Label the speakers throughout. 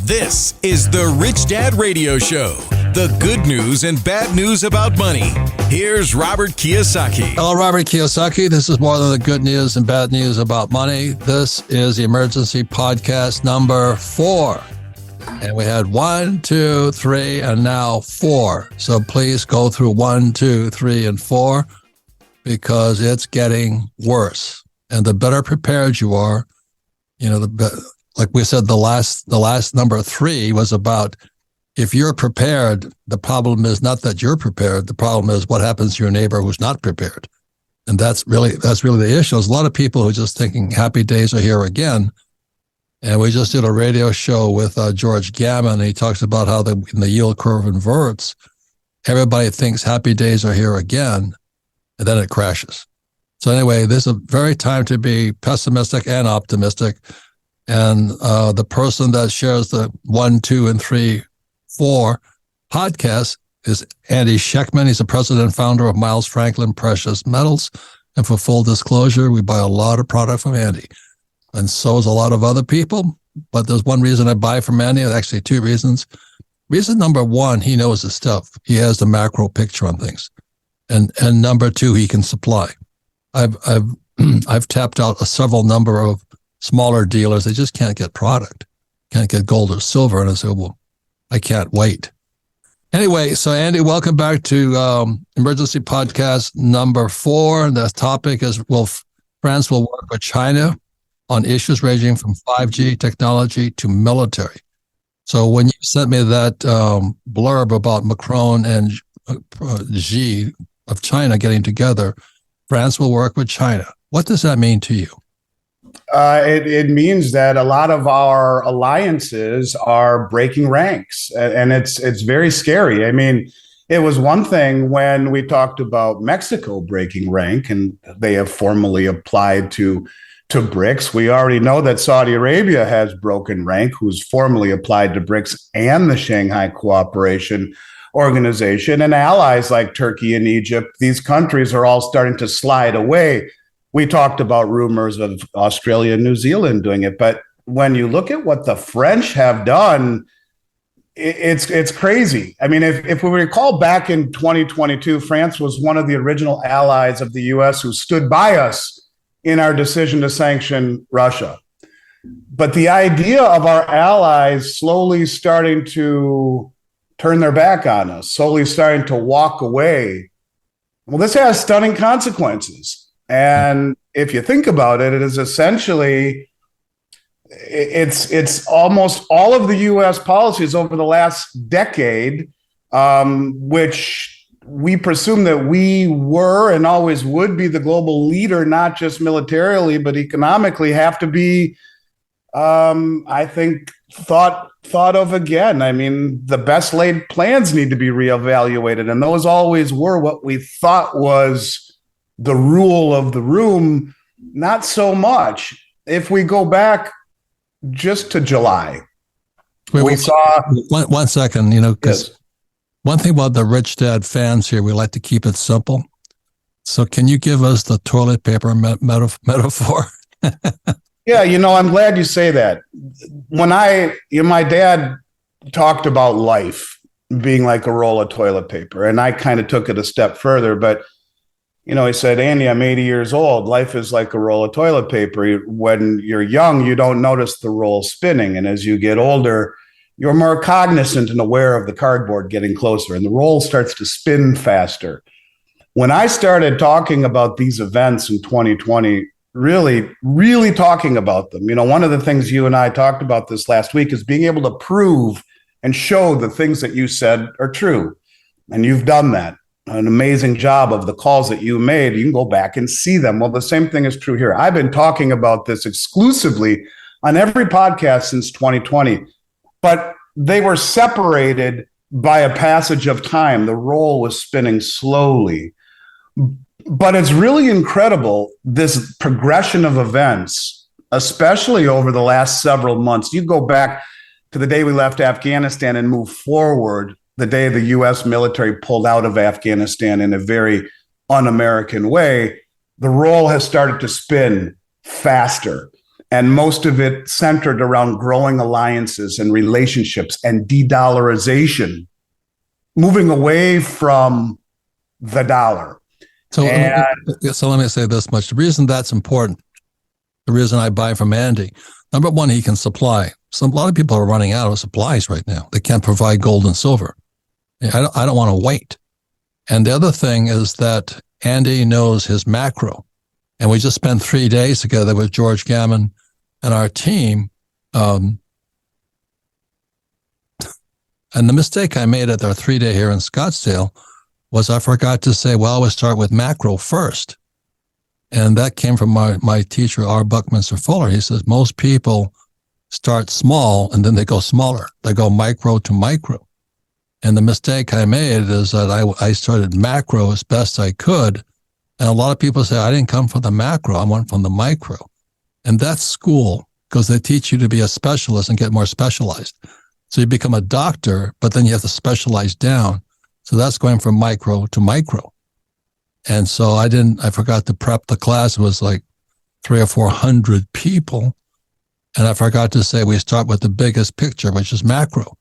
Speaker 1: This is the Rich Dad Radio Show. The good news and bad news about money. Here's Robert Kiyosaki.
Speaker 2: Hello, Robert Kiyosaki. This is more than the good news and bad news about money. This is the emergency podcast number 4. And we had 1, 2, 3, and now 4. So please go through 1, 2, 3, and 4 because it's getting worse. And the better prepared you are, like we said, the last number 3 was about if you're prepared, the problem is not that you're prepared. The problem is what happens to your neighbor who's not prepared. And that's really the issue. There's a lot of people who are just thinking happy days are here again. And we just did a radio show with George Gammon. And he talks about how when the yield curve inverts, everybody thinks happy days are here again, and then it crashes. So anyway, this is a very time to be pessimistic and optimistic. And the person that shares the 1, 2, and 3, 4 podcast is Andy Scheckman. He's the president and founder of Miles Franklin Precious Metals. And for full disclosure, we buy a lot of product from Andy. And so is a lot of other people. But there's one reason I buy from Andy, actually 2 reasons. Reason number 1, he knows his stuff. He has the macro picture on things. And number 2, he can supply. I've tapped out a several number of smaller dealers. They just can't get product, can't get gold or silver. And I said, well, I can't wait. Anyway, so Andy, welcome back to Emergency Podcast number 4. The topic is, France will work with China on issues ranging from 5G technology to military. So when you sent me that blurb about Macron and Xi of China getting together, France will work with China. What does that mean to you?
Speaker 3: It means that a lot of our alliances are breaking ranks, and it's very scary. I mean, it was one thing when we talked about Mexico breaking rank, and they have formally applied to BRICS. We already know that Saudi Arabia has broken rank, who's formally applied to BRICS and the Shanghai Cooperation Organization, and allies like Turkey and Egypt. These countries are all starting to slide away. We talked about rumors of Australia and New Zealand doing it, but when you look at what the French have done, it's crazy. I mean, if we recall back in 2022, France was one of the original allies of the U.S. who stood by us in our decision to sanction Russia. But the idea of our allies slowly starting to turn their back on us, slowly starting to walk away, well, this has stunning consequences. And if you think about it, it is essentially, it's almost all of the U.S. policies over the last decade, which we presume that we were and always would be the global leader, not just militarily, but economically, have to be, I think, thought of again. I mean, the best laid plans need to be reevaluated. And those always were what we thought was the rule of the room. Not so much. If we go back just to July, we saw...
Speaker 2: One second, because one thing about the Rich Dad fans here, we like to keep it simple. So can you give us the toilet paper metaphor?
Speaker 3: Yeah, I'm glad you say that. When my dad talked about life being like a roll of toilet paper, and I kind of took it a step further, but he said, Andy, I'm 80 years old. Life is like a roll of toilet paper. When you're young, you don't notice the roll spinning. And as you get older, you're more cognizant and aware of the cardboard getting closer, and the roll starts to spin faster. When I started talking about these events in 2020, really, really talking about them, one of the things you and I talked about this last week is being able to prove and show the things that you said are true. And you've done that. An amazing job of the calls that you made. You can go back and see them. Well, the same thing is true here. I've been talking about this exclusively on every podcast since 2020, but they were separated by a passage of time. The roll was spinning slowly, but it's really incredible, this progression of events, especially over the last several months. You go back to the day we left Afghanistan and move forward, the day the U.S. military pulled out of Afghanistan in a very un-American way, the roll has started to spin faster. And most of it centered around growing alliances and relationships and de-dollarization, moving away from the dollar.
Speaker 2: So let me say this much. The reason that's important, the reason I buy from Andy, number one, he can supply. A lot of people are running out of supplies right now. They can't provide gold and silver. I don't want to wait. And the other thing is that Andy knows his macro. And we just spent 3 days together with George Gammon and our team. And the mistake I made at our 3-day here in Scottsdale was I forgot to say, well, we start with macro first. And that came from my teacher, R. Buckminster Fuller. He says most people start small and then they go smaller. They go micro to micro. And the mistake I made is that I started macro as best I could. And a lot of people say, I didn't come from the macro, I went from the micro. And that's school, because they teach you to be a specialist and get more specialized. So you become a doctor, but then you have to specialize down. So that's going from micro to micro. And so I forgot to prep the class. It was like 300 or 400 people. And I forgot to say, we start with the biggest picture, which is macro.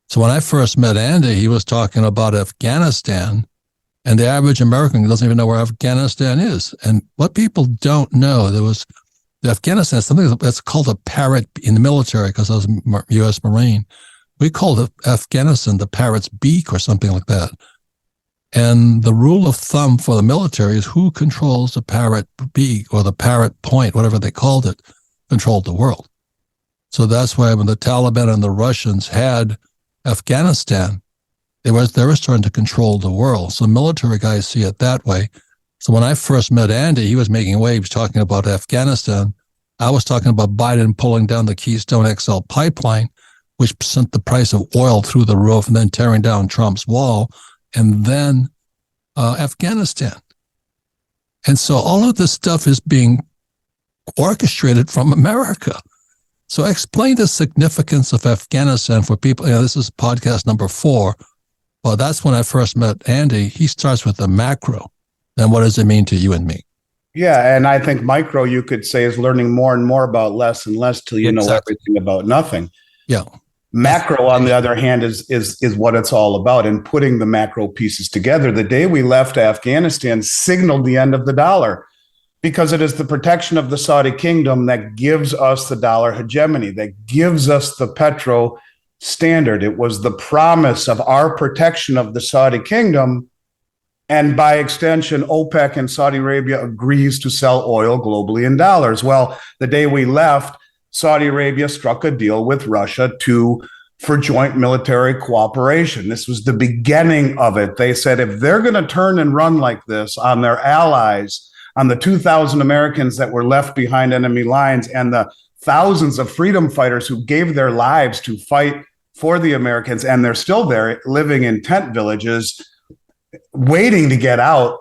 Speaker 2: So when I first met Andy, he was talking about Afghanistan, and the average American doesn't even know where Afghanistan is. And what people don't know, Afghanistan is something that's called a parrot in the military, because I was a U.S. Marine. We called Afghanistan the parrot's beak or something like that. And the rule of thumb for the military is who controls the parrot beak or the parrot point, whatever they called it, controlled the world. So that's why when the Taliban and the Russians had Afghanistan, they were starting to control the world. So military guys see it that way. So when I first met Andy, he was making waves talking about Afghanistan. I was talking about Biden pulling down the Keystone XL pipeline, which sent the price of oil through the roof, and then tearing down Trump's wall, and then Afghanistan. And so all of this stuff is being orchestrated from America. So explain the significance of Afghanistan for people. This is podcast number 4. Well, that's when I first met Andy. He starts with the macro. Then what does it mean to you and me?
Speaker 3: Yeah, and I think micro, you could say, is learning more and more about less and less till you know everything about nothing.
Speaker 2: Yeah.
Speaker 3: Macro, on the other hand, is what it's all about, and putting the macro pieces together. The day we left Afghanistan signaled the end of the dollar, because it is the protection of the Saudi kingdom that gives us the dollar hegemony, that gives us the petro standard. It was the promise of our protection of the Saudi kingdom. And by extension, OPEC and Saudi Arabia agrees to sell oil globally in dollars. Well, the day we left, Saudi Arabia struck a deal with Russia for joint military cooperation. This was the beginning of it. They said if they're going to turn and run like this on their allies, on the 2,000 Americans that were left behind enemy lines, and the thousands of freedom fighters who gave their lives to fight for the Americans, and they're still there living in tent villages, waiting to get out,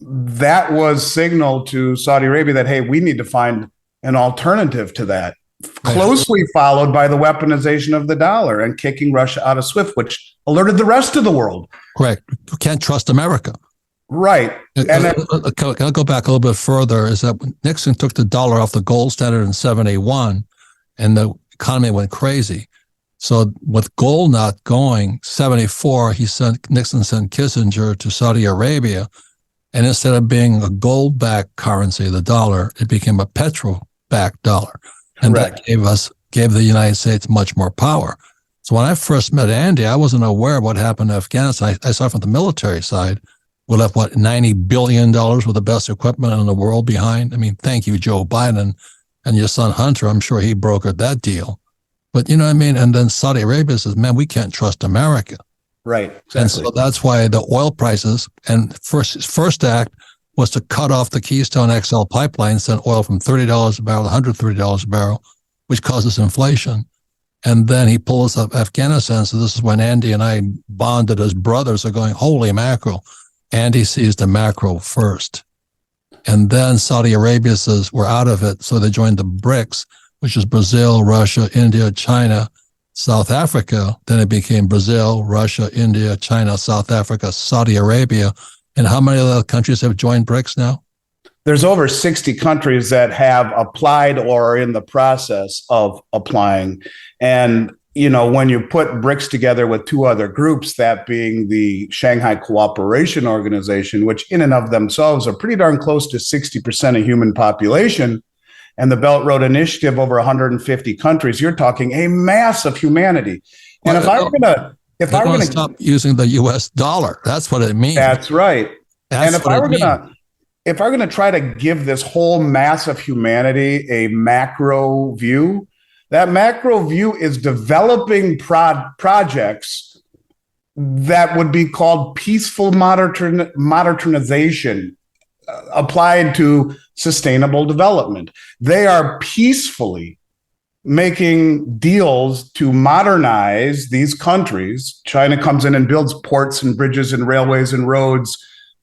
Speaker 3: that was signal to Saudi Arabia that, hey, we need to find an alternative to that. Closely followed by the weaponization of the dollar and kicking Russia out of SWIFT, which alerted the rest of the world.
Speaker 2: Correct. You can't trust America.
Speaker 3: Right.
Speaker 2: And can I go back a little bit further? Is that when Nixon took the dollar off the gold standard in 1971, and the economy went crazy. So with gold not going, 1974, Nixon sent Kissinger to Saudi Arabia, and instead of being a gold-backed currency, the dollar, it became a petrol-backed dollar. And Correct. That gave the United States much more power. So when I first met Andy, I wasn't aware of what happened in Afghanistan. I saw from the military side, we left, $90 billion with the best equipment in the world behind. I mean, thank you, Joe Biden, and your son Hunter. I'm sure he brokered that deal. But you know what I mean? And then Saudi Arabia says, man, we can't trust America.
Speaker 3: Right. Exactly.
Speaker 2: And so that's why the oil prices, and first act was to cut off the Keystone XL pipeline, send oil from $30 a barrel to $130 a barrel, which causes inflation. And then he pulls up Afghanistan. So this is when Andy and I bonded as brothers, are going, holy mackerel. Andy sees the macro first. And then Saudi Arabia says, we're out of it. So they joined the BRICS, which is Brazil, Russia, India, China, South Africa. Then it became Brazil, Russia, India, China, South Africa, Saudi Arabia. And how many other countries have joined BRICS now?
Speaker 3: There's over 60 countries that have applied or are in the process of applying. And, when you put BRICS together with two other groups, that being the Shanghai Cooperation Organization, which in and of themselves are pretty darn close to 60% of human population, and the Belt Road Initiative, over 150 countries, you're talking a mass of humanity. And
Speaker 2: if I were going to stop using the US dollar, that's what it means.
Speaker 3: That's right. And if I were going to try to give this whole mass of humanity a macro view, that macro view is developing projects that would be called peaceful modernization applied to sustainable development. They are peacefully making deals to modernize these countries. China comes in and builds ports and bridges and railways and roads,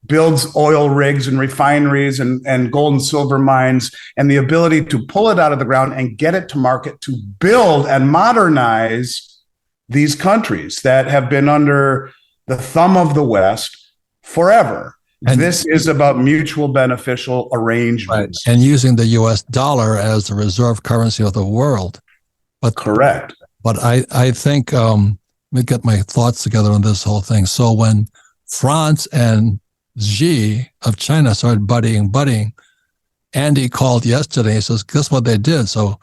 Speaker 3: builds oil rigs and refineries and gold and silver mines, and the ability to pull it out of the ground and get it to market to build and modernize these countries that have been under the thumb of the West forever. And this is about mutual beneficial arrangements.
Speaker 2: Right. And using the US dollar as the reserve currency of the world.
Speaker 3: Correct.
Speaker 2: But I think, let me get my thoughts together on this whole thing. So when France and Xi of China started buddying, Andy called yesterday. He says, guess what they did? So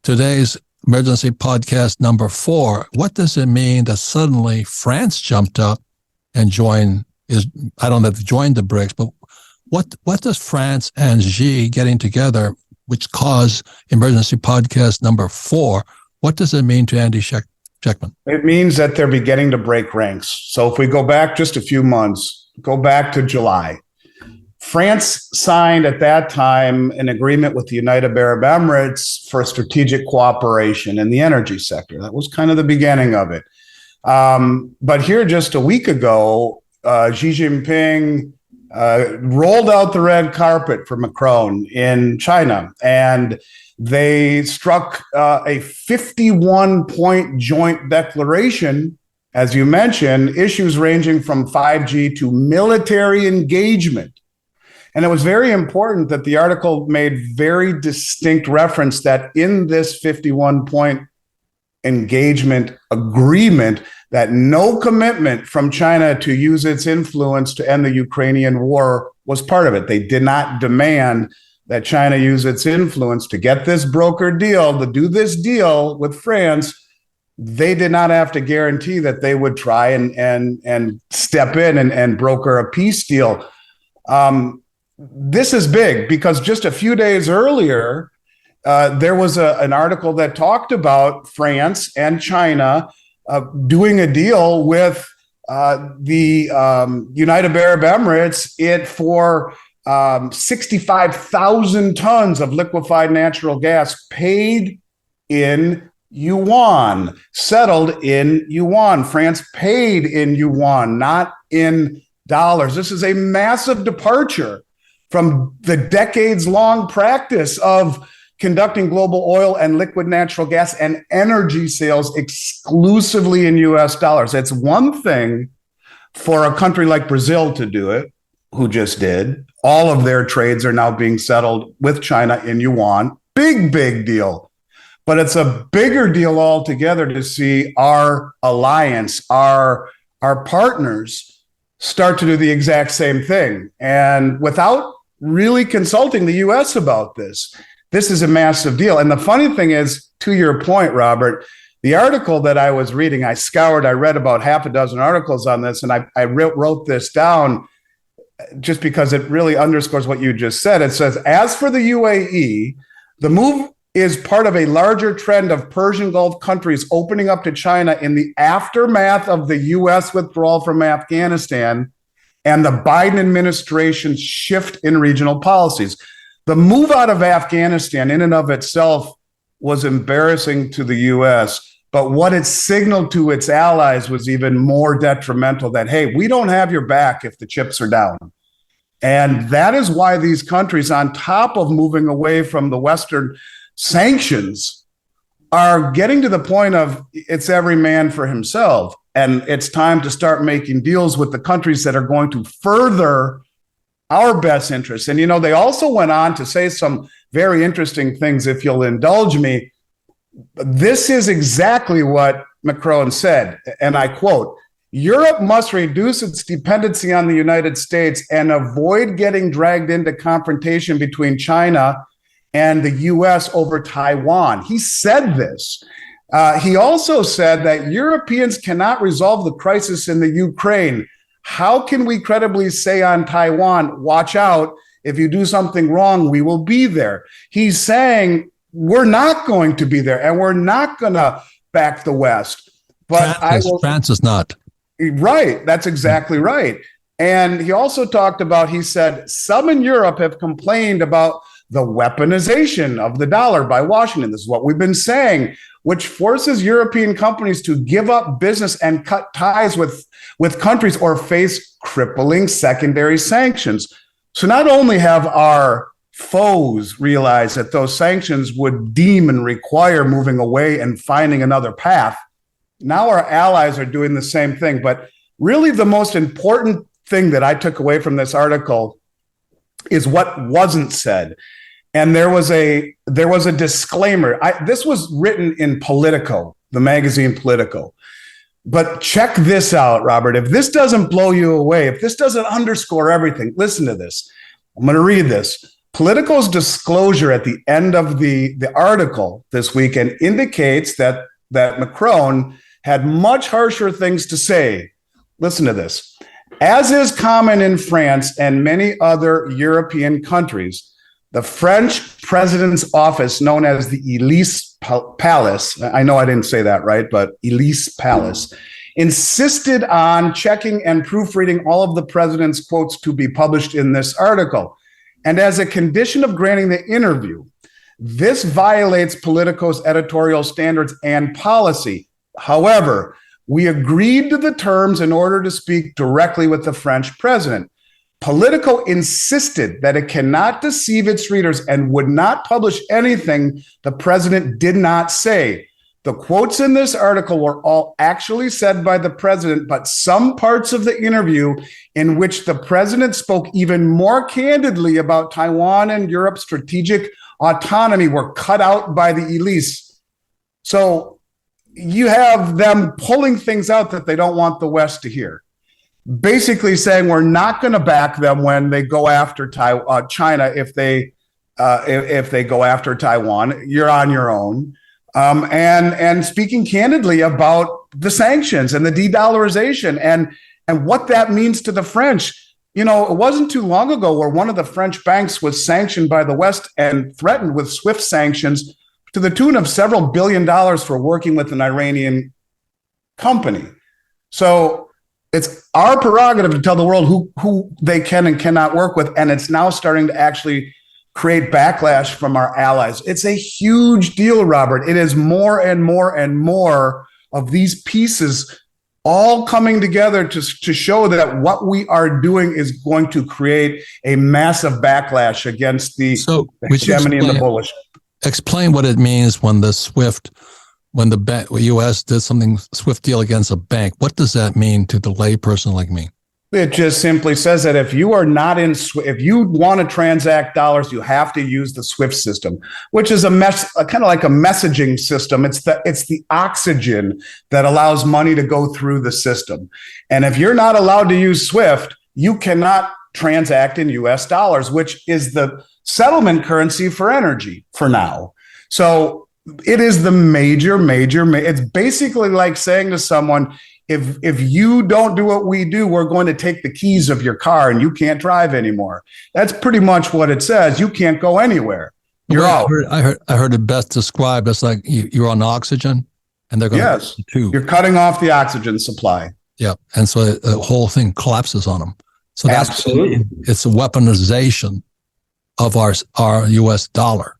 Speaker 2: today's emergency podcast number 4, what does it mean that suddenly France jumped up and I don't know if they joined the BRICS, but what does France and Xi getting together, which caused emergency podcast number 4, what does it mean to Andy Schectman?
Speaker 3: It means that they're beginning to break ranks. So if we go back just a few months, go back to July. France signed at that time an agreement with the United Arab Emirates for strategic cooperation in the energy sector. That was kind of the beginning of it. But here just a week ago, Xi Jinping rolled out the red carpet for Macron in China, and they struck a 51-point joint declaration, as you mentioned, issues ranging from 5G to military engagement. And it was very important that the article made very distinct reference that in this 51-point engagement agreement, that no commitment from China to use its influence to end the Ukrainian war was part of it. They did not demand that China use its influence to get this brokered deal, to do this deal with France. They did not have to guarantee that they would try and step in and broker a peace deal. This is big because just a few days earlier, there was an article that talked about France and China doing a deal with the United Arab Emirates for 65,000 tons of liquefied natural gas paid in yuan, settled in yuan. France paid in yuan, not in dollars. This is a massive departure from the decades-long practice of conducting global oil and liquid natural gas and energy sales exclusively in US dollars. It's one thing for a country like Brazil to do it, who just did. All of their trades are now being settled with China in yuan. Big deal. But it's a bigger deal altogether to see our alliance, our partners start to do the exact same thing. And without really consulting the US about this is a massive deal. And the funny thing is, to your point, Robert, the article that I was reading, I read about half a dozen articles on this, and I wrote this down just because it really underscores what you just said. It says, as for the UAE, the move is part of a larger trend of Persian Gulf countries opening up to China in the aftermath of the US withdrawal from Afghanistan and the Biden administration's shift in regional policies. The move out of Afghanistan in and of itself was embarrassing to the US, but what it signaled to its allies was even more detrimental, that, hey, we don't have your back if the chips are down. And that is why these countries, on top of moving away from the Western sanctions, are getting to the point of it's every man for himself. And it's time to start making deals with the countries that are going to further our best interest. And, they also went on to say some very interesting things, if you'll indulge me. This is exactly what Macron said, and I quote, "Europe must reduce its dependency on the United States and avoid getting dragged into confrontation between China and the U.S. over Taiwan." He said this. He also said that Europeans cannot resolve the crisis in the Ukraine. How can we credibly say on Taiwan, watch out, if you do something wrong, we will be there? He's saying we're not going to be there, and we're not going to back the West. But
Speaker 2: France is not.
Speaker 3: Right. That's exactly right. And he also talked about, he said, some in Europe have complained about the weaponization of the dollar by Washington. This is what we've been saying, which forces European companies to give up business and cut ties with countries or face crippling secondary sanctions. So not only have our foes realized that those sanctions would deem and require moving away and finding another path, now our allies are doing the same thing. But really the most important thing that I took away from this article is what wasn't said. And there was a disclaimer. This was written in Politico, the magazine Politico. But check this out, Robert. If this doesn't blow you away, if this doesn't underscore everything, listen to this. I'm going to read this. Politico's disclosure at the end of the article this weekend indicates that Macron had much harsher things to say. Listen to this. As is common in France and many other European countries, the French president's office, known as the Élysée Palace, I know I didn't say that right, but Élysée Palace, insisted on checking and proofreading all of the president's quotes to be published in this article. And as a condition of granting the interview, this violates Politico's editorial standards and policy. However, we agreed to the terms in order to speak directly with the French president. Politico insisted that it cannot deceive its readers and would not publish anything the president did not say. The quotes in this article were all actually said by the president, but some parts of the interview in which the president spoke even more candidly about Taiwan and Europe's strategic autonomy were cut out by the Élysée. So you have them pulling things out that they don't want the West to hear. Basically saying we're not going to back them when they go after China. If they go after Taiwan, you're on your own. And speaking candidly about the sanctions and the de-dollarization and what that means to the French. It wasn't too long ago where one of the French banks was sanctioned by the West and threatened with swift sanctions to the tune of several $1 billion for working with an Iranian company. So it's our prerogative to tell the world who they can and cannot work with. And it's now starting to actually create backlash from our allies. It's a huge deal, Robert. It is more and more and more of these pieces all coming together to show that what we are doing is going to create a massive backlash against the hegemony and the bullish.
Speaker 2: Explain what it means when the U.S. did something swift deal against a bank. What does that mean to the layperson like me?
Speaker 3: It just simply says that if you are not if you want to transact dollars, you have to use the SWIFT system, which is kind of like a messaging system. It's the oxygen that allows money to go through the system. And if you're not allowed to use SWIFT, you cannot transact in US dollars, which is the settlement currency for energy for now. So it is the major, it's basically like saying to someone, if you don't do what we do, we're going to take the keys of your car and you can't drive anymore. That's pretty much what it says. You can't go anywhere. You're out.
Speaker 2: I heard it best described as like you're on oxygen and they're going
Speaker 3: to too. You're cutting off the oxygen supply.
Speaker 2: Yeah. And so the whole thing collapses on them. So that's
Speaker 3: absolutely,
Speaker 2: it's a weaponization of our US dollar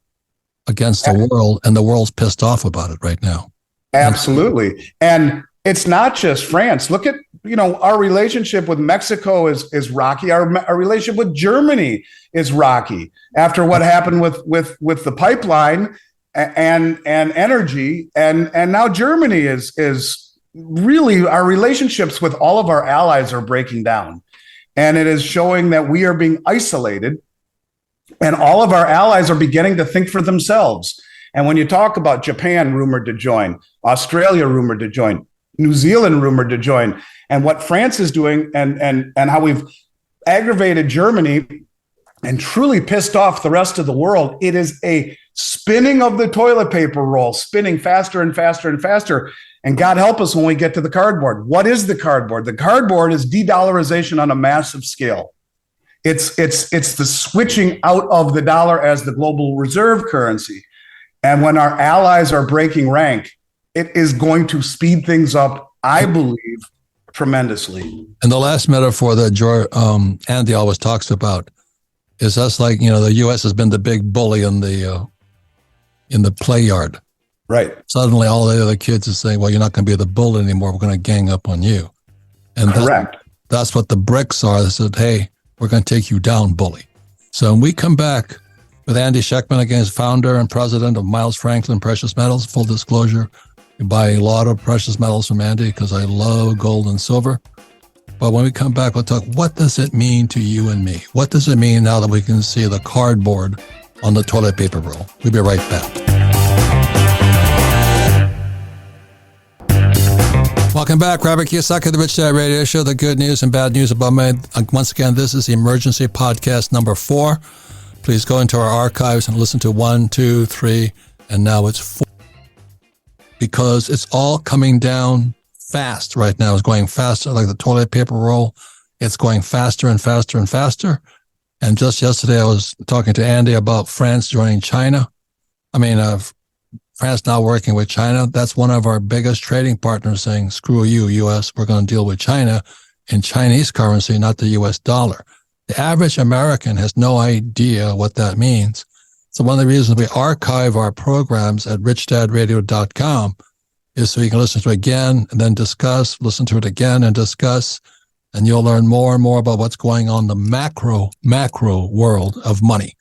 Speaker 2: against the world, and the world's pissed off about it right now.
Speaker 3: Absolutely. And it's not just France. Look at, our relationship with Mexico is rocky. Our relationship with Germany is rocky after what happened with the pipeline and energy. And now Germany is really, our relationships with all of our allies are breaking down. And it is showing that we are being isolated, and all of our allies are beginning to think for themselves. And when you talk about Japan rumored to join, Australia rumored to join, New Zealand rumored to join, and what France is doing, and how we've aggravated Germany and truly pissed off the rest of the world, it is a spinning of the toilet paper roll, spinning faster and faster and faster. And God help us when we get to the cardboard. What is the cardboard? The cardboard is de-dollarization on a massive scale. It's the switching out of the dollar as the global reserve currency. And when our allies are breaking rank, it is going to speed things up, I believe, tremendously.
Speaker 2: And the last metaphor that Andy always talks about is that's like, the U.S. has been the big bully in the play yard.
Speaker 3: Right.
Speaker 2: Suddenly all the other kids are saying, well, you're not going to be the bully anymore. We're going to gang up on you. And
Speaker 3: correct.
Speaker 2: That's what the BRICS are. They said, hey, we're going to take you down, bully. So when we come back with Andy Schectman, again, founder and president of Miles Franklin Precious Metals. Full disclosure, you buy a lot of precious metals from Andy because I love gold and silver. But when we come back, we'll talk, what does it mean to you and me? What does it mean now that we can see the cardboard on the toilet paper roll? We'll be right back. Welcome back. Robert Kiyosaki, The Rich Dad Radio Show, the good news and bad news about money. Once again, this is the emergency podcast number 4. Please go into our archives and listen to 1, 2, 3, and now it's 4. Because it's all coming down fast right now. It's going faster, like the toilet paper roll. It's going faster and faster and faster. And just yesterday, I was talking to Andy about France joining China. France now working with China. That's one of our biggest trading partners saying, screw you, U.S., we're going to deal with China in Chinese currency, not the U.S. dollar. The average American has no idea what that means. So one of the reasons we archive our programs at richdadradio.com is so you can listen to it again and then discuss, listen to it again and discuss, and you'll learn more and more about what's going on in the macro world of money.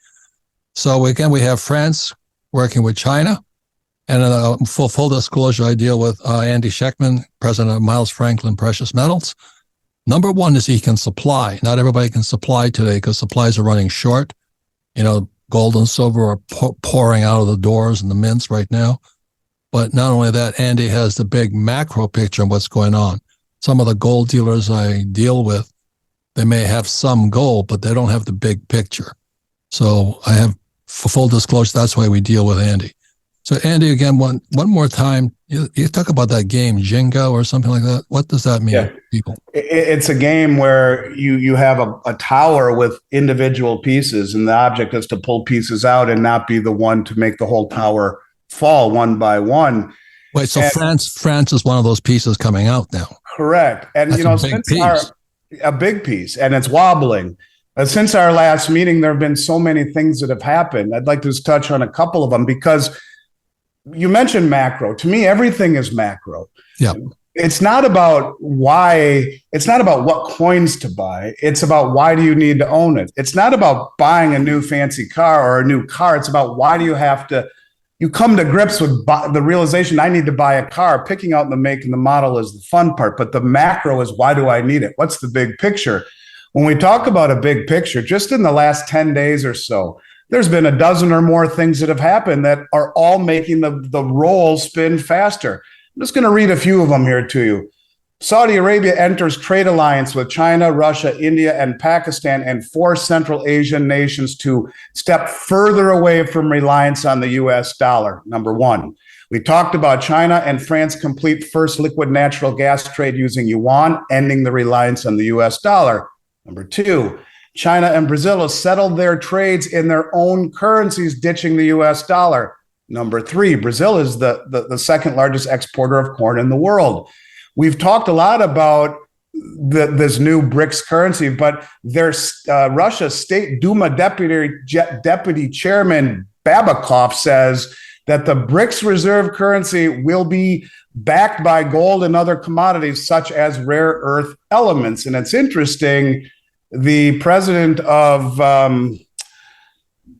Speaker 2: So again, we have France working with China. And full disclosure, I deal with Andy Schectman, president of Miles Franklin Precious Metals. Number one is he can supply. Not everybody can supply today because supplies are running short. Gold and silver are pouring out of the doors and the mints right now. But not only that, Andy has the big macro picture of what's going on. Some of the gold dealers I deal with, they may have some gold, but they don't have the big picture. So I have, for full disclosure, that's why we deal with Andy. So Andy, again, one more time, you talk about that game, Jenga or something like that. What does that mean to people?
Speaker 3: It's a game where you have a tower with individual pieces, and the object is to pull pieces out and not be the one to make the whole tower fall one by one.
Speaker 2: Wait, so France is one of those pieces coming out now.
Speaker 3: Correct. And,
Speaker 2: that's
Speaker 3: a big piece, and it's wobbling. Since our last meeting, there have been so many things that have happened. I'd like to just touch on a couple of them because you mentioned macro. To me, everything is macro.
Speaker 2: Yeah.
Speaker 3: It's not about why. It's not about what coins to buy. It's about why do you need to own it. It's not about buying a new fancy car or a new car. It's about why do you have to. You come to grips with the realization I need to buy a car. Picking out the make and the model is the fun part, but the macro is why do I need it? What's the big picture? When we talk about a big picture, just in the last 10 days or so, there's been a dozen or more things that have happened that are all making the roll spin faster. I'm just going to read a few of them here to you. Saudi Arabia enters trade alliance with China, Russia, India, and Pakistan, and 4 Central Asian nations to step further away from reliance on the U.S. dollar. Number 1. We talked about China and France complete first liquid natural gas trade using yuan, ending the reliance on the U.S. dollar. Number 2. China and Brazil have settled their trades in their own currencies, ditching the U.S. dollar. Number 3, Brazil is the second largest exporter of corn in the world. We've talked a lot about this new BRICS currency, but there's Russia's State Duma deputy chairman Babakov says that the BRICS reserve currency will be backed by gold and other commodities such as rare earth elements. And it's interesting. The president of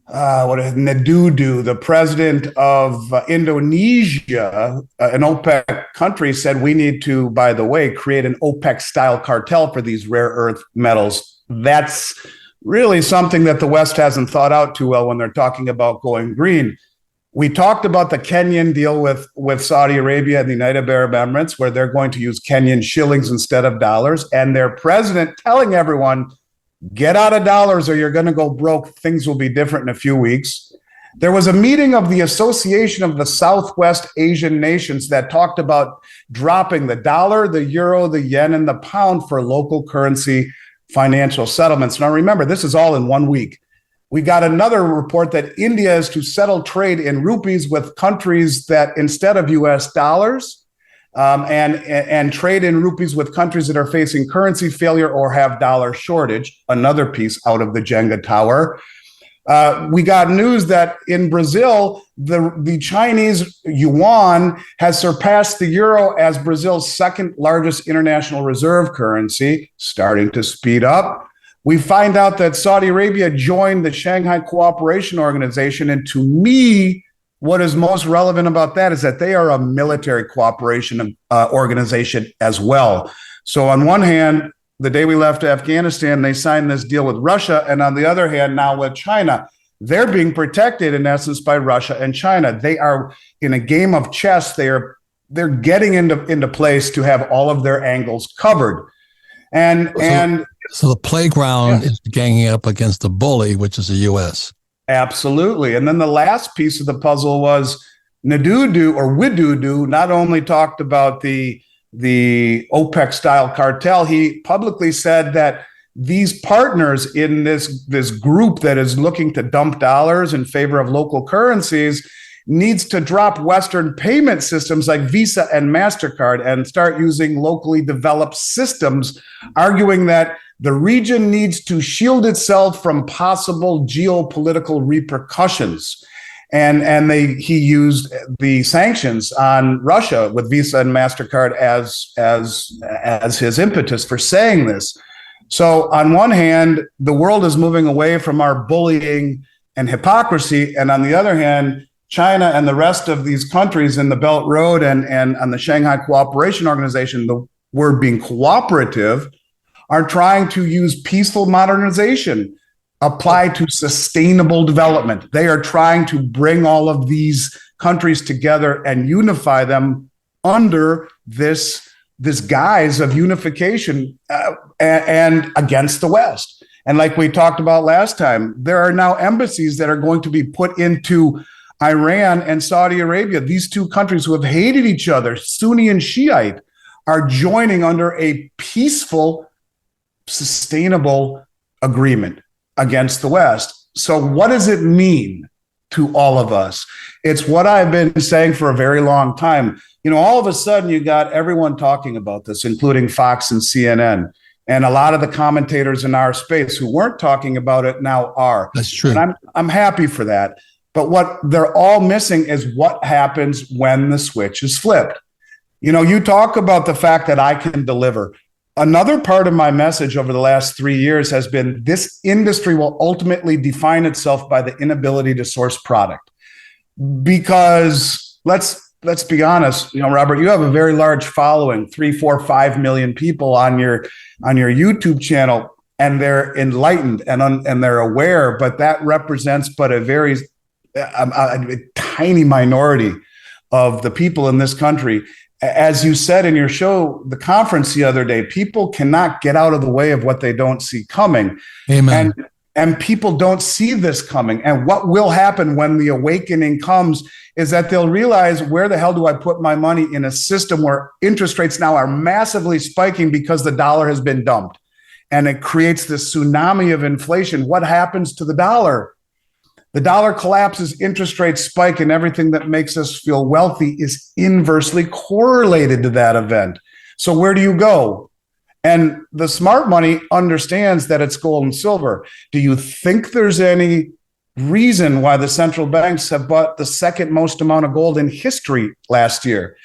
Speaker 3: Nadudu, the president of Indonesia, an OPEC country, said we need to, by the way, create an OPEC-style cartel for these rare earth metals That's really something that the West hasn't thought out too well when they're talking about going green. We talked about the Kenyan deal with Saudi Arabia and the United Arab Emirates, where they're going to use Kenyan shillings instead of dollars, and their president telling everyone, get out of dollars or you're going to go broke. Things will be different in a few weeks. There was a meeting of the Association of the Southwest Asian Nations that talked about dropping the dollar, the euro, the yen, and the pound for local currency financial settlements. Now, remember, this is all in 1 week. We got another report that India is to settle trade in rupees with countries that instead of US dollars, and trade in rupees with countries that are facing currency failure or have dollar shortage, another piece out of the Jenga tower. We got news that in Brazil, the Chinese yuan has surpassed the euro as Brazil's second largest international reserve currency, starting to speed up. We find out that Saudi Arabia joined the Shanghai Cooperation Organization. And to me, what is most relevant about that is that they are a military cooperation organization as well. So on one hand, the day we left Afghanistan, they signed this deal with Russia. And on the other hand, now with China, they're being protected in essence by Russia and China. They are in a game of chess. They're getting into place to have all of their angles covered. So
Speaker 2: the playground is ganging up against the bully, which is the U.S.
Speaker 3: Absolutely. And then the last piece of the puzzle was Widudu not only talked about the OPEC-style cartel, he publicly said that these partners in this group that is looking to dump dollars in favor of local currencies needs to drop Western payment systems like Visa and MasterCard and start using locally developed systems, arguing that the region needs to shield itself from possible geopolitical repercussions. And he used the sanctions on Russia with Visa and MasterCard as his impetus for saying this. So on one hand, the world is moving away from our bullying and hypocrisy. And on the other hand, China and the rest of these countries in the Belt Road and on the Shanghai Cooperation Organization, the word being cooperative, are trying to use peaceful modernization applied to sustainable development. They are trying to bring all of these countries together and unify them under this guise of unification and against the West. And like we talked about last time, there are now embassies that are going to be put into Iran and Saudi Arabia. These two countries who have hated each other, Sunni and Shiite, are joining under a peaceful, sustainable agreement against the West. So what does it mean to all of us? It's what I've been saying for a very long time. You know, all of a sudden you got everyone talking about this, including Fox and CNN. And a lot of the commentators in our space who weren't talking about it now are.
Speaker 2: That's true.
Speaker 3: And I'm happy for that. But what they're all missing is what happens when the switch is flipped. You know, you talk about the fact that I can deliver. Another part of my message over the last 3 years has been this industry will ultimately define itself by the inability to source product. Because let's be honest, you know, Robert, you have a very large following, 3, 4, 5 million people on your YouTube channel, and they're enlightened and they're aware, but that represents but a very a tiny minority of the people in this country. As you said in your show, the conference the other day, people cannot get out of the way of what they don't see coming.
Speaker 2: Amen.
Speaker 3: And people don't see this coming. And what will happen when the awakening comes is that they'll realize, where the hell do I put my money in a system where interest rates now are massively spiking because the dollar has been dumped, and it creates this tsunami of inflation. What happens to the dollar? The dollar collapses, interest rates spike, and everything that makes us feel wealthy is inversely correlated to that event. So where do you go? And the smart money understands that it's gold and silver. Do you think there's any reason why the central banks have bought the second most amount of gold in history last year?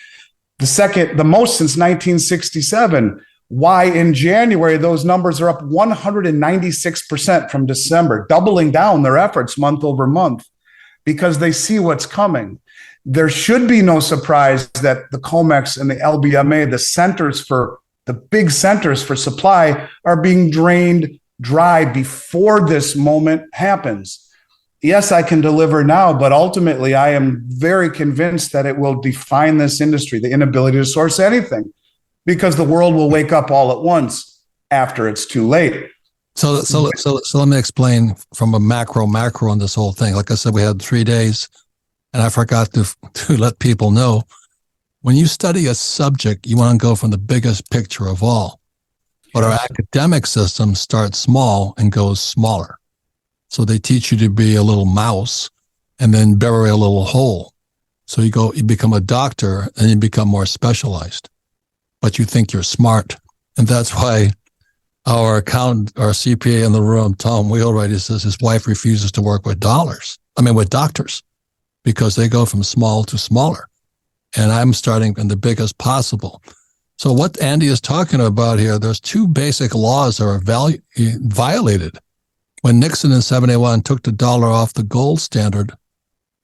Speaker 3: The most since 1967. Why in January those numbers are up 196% from December, doubling down their efforts month over month, because they see what's coming. There should be no surprise that the COMEX and the LBMA, the big centers for supply, are being drained dry before this moment happens. Yes, I can deliver now, but ultimately I am very convinced that it will define this industry, the inability to source anything, because the world will wake up all at once after it's too late.
Speaker 2: So let me explain from a macro on this whole thing. Like I said, we had 3 days, and I forgot to let people know, when you study a subject, you want to go from the biggest picture of all. But our academic system starts small and goes smaller. So they teach you to be a little mouse and then bury a little hole. So you become a doctor and you become more specialized, but you think you're smart. And that's why our accountant, our CPA in the room, Tom Wheelwright, says his wife refuses to work with with doctors, because they go from small to smaller. And I'm starting in the biggest possible. So what Andy is talking about here, there's 2 basic laws that are violated. When Nixon in 71 took the dollar off the gold standard,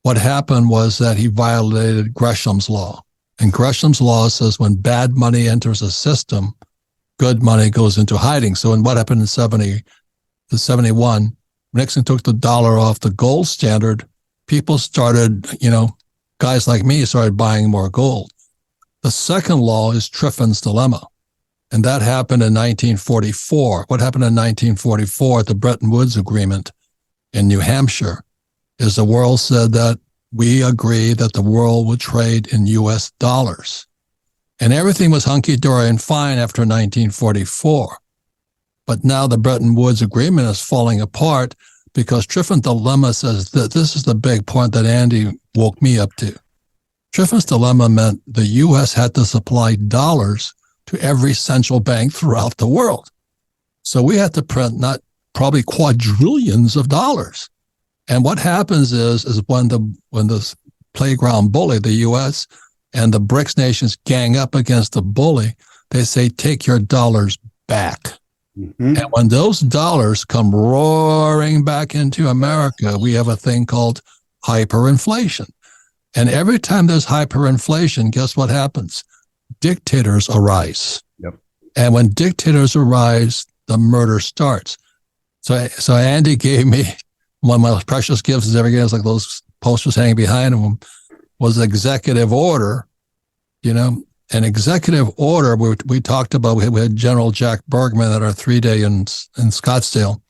Speaker 2: what happened was that he violated Gresham's law. And Gresham's law says when bad money enters a system, good money goes into hiding. So what happened in 71, Nixon took the dollar off the gold standard, people started, guys like me started buying more gold. The second law is Triffin's dilemma. And that happened in 1944. What happened in 1944 at the Bretton Woods Agreement in New Hampshire is the world said that we agree that the world would trade in US dollars. And everything was hunky-dory and fine after 1944. But now the Bretton Woods Agreement is falling apart because Triffin's dilemma says that this is the big point that Andy woke me up to. Triffin's dilemma meant the U.S. had to supply dollars to every central bank throughout the world. So we had to print probably quadrillions of dollars. And what happens is when the playground bully, the U.S., and the BRICS nations gang up against the bully, they say, take your dollars back. Mm-hmm. And when those dollars come roaring back into America, we have a thing called hyperinflation. And every time there's hyperinflation, guess what happens? Dictators arise.
Speaker 3: Yep.
Speaker 2: And when dictators arise, the murder starts. So Andy gave me one of my precious gifts every year. It's like those posters hanging behind him was executive order. An executive order we talked about. We had General Jack Bergman at our 3-day in Scottsdale.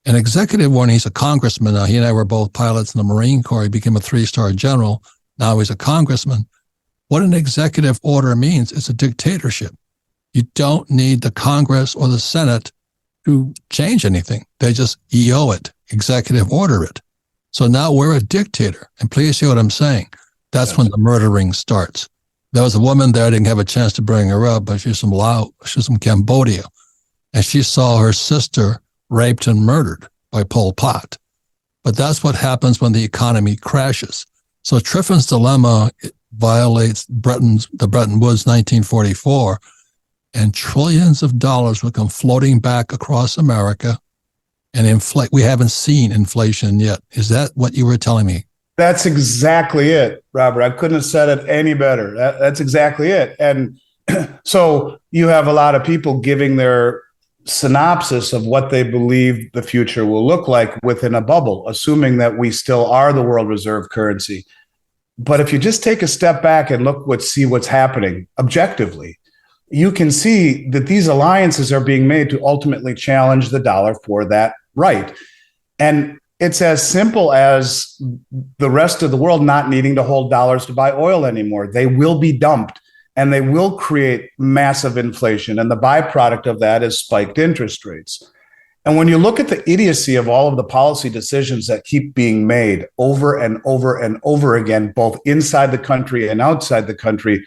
Speaker 2: An executive order, he's a congressman now. He and I were both pilots in the Marine Corps. He became a 3-star general. Now he's a congressman. What an executive order means, it's a dictatorship. You don't need the Congress or the Senate to change anything. They just EO it, executive order it. So now we're a dictator. And please see what I'm saying. That's when the murdering starts. There was a woman there, I didn't have a chance to bring her up, but she's from Laos, she's from Cambodia. And she saw her sister raped and murdered by Pol Pot. But that's what happens when the economy crashes. So Triffin's dilemma violates the Bretton Woods 1944, and trillions of dollars will come floating back across America and inflate. We haven't seen inflation yet. Is that what you were telling me?
Speaker 3: That's exactly it, Robert. I couldn't have said it any better. That's exactly it. And so you have a lot of people giving their synopsis of what they believe the future will look like within a bubble, assuming that we still are the world reserve currency. But if you just take a step back and see what's happening objectively, you can see that these alliances are being made to ultimately challenge the dollar for that right. And it's as simple as the rest of the world not needing to hold dollars to buy oil anymore. They will be dumped and they will create massive inflation. And the byproduct of that is spiked interest rates. And when you look at the idiocy of all of the policy decisions that keep being made over and over and over again, both inside the country and outside the country,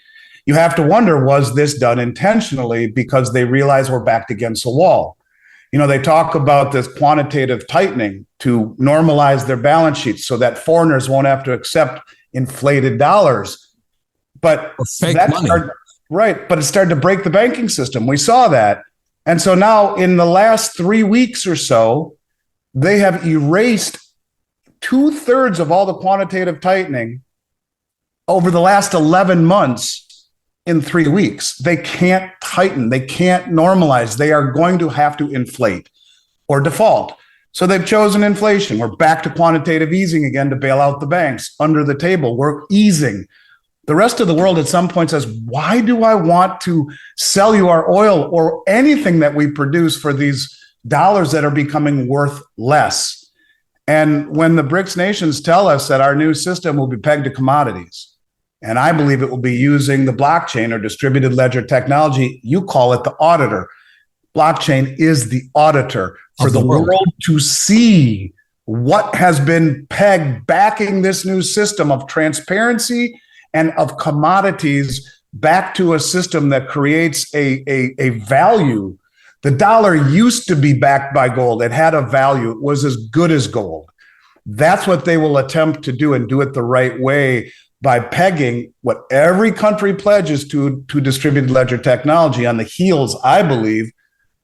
Speaker 3: you have to wonder, was this done intentionally because they realize we're backed against a wall? They talk about this quantitative tightening to normalize their balance sheets so that foreigners won't have to accept inflated dollars. But
Speaker 2: fake money.
Speaker 3: But it started to break the banking system. We saw that. And so now in the last 3 weeks or so, they have erased 2/3 of all the quantitative tightening over the last 11 months in 3 weeks. They can't tighten. They can't normalize. They are going to have to inflate. or default. So they've chosen inflation. We're back to quantitative easing again to bail out the banks under the table. We're easing. The rest of the world at some point says, why do I want to sell you our oil or anything that we produce for these dollars that are becoming worth less? And when the BRICS nations tell us that our new system will be pegged to commodities, and I believe it will be using the blockchain or distributed ledger technology, you call it the auditor. Blockchain is the auditor for the world to see what has been pegged backing this new system of transparency and of commodities back to a system that creates a value. The dollar used to be backed by gold. It had a value. It was as good as gold. That's what they will attempt to do, and do it the right way by pegging what every country pledges to distributed ledger technology on the heels, I believe,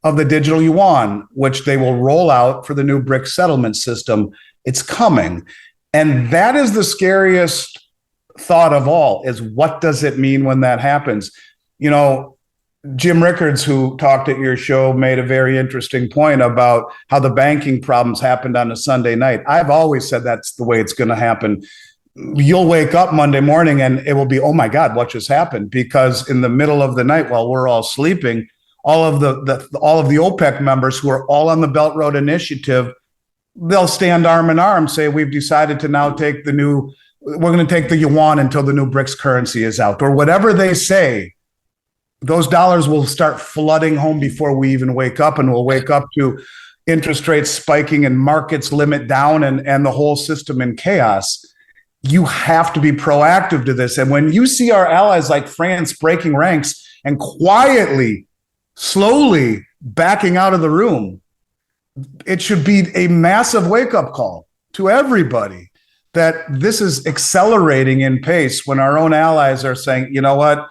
Speaker 3: of the digital yuan, which they will roll out for the new BRICS settlement system. It's coming. And that is the scariest thought of all, is what does it mean when that happens? You know, Jim Rickards, who talked at your show, made a very interesting point about how the banking problems happened on a Sunday night. I've always said that's the way it's going to happen. You'll wake up Monday morning and it will be, oh my God, what just happened? Because in the middle of the night, while we're all sleeping, all of the OPEC members who are all on the Belt Road Initiative, they'll stand arm in arm, say, we've decided to now we're going to take the yuan until the new BRICS currency is out, or whatever they say. Those dollars will start flooding home before we even wake up, and we'll wake up to interest rates spiking and markets limit down and the whole system in chaos. You have to be proactive to this. And when you see our allies like France breaking ranks and quietly, slowly backing out of the room, it should be a massive wake-up call to everybody that this is accelerating in pace when our own allies are saying, you know what,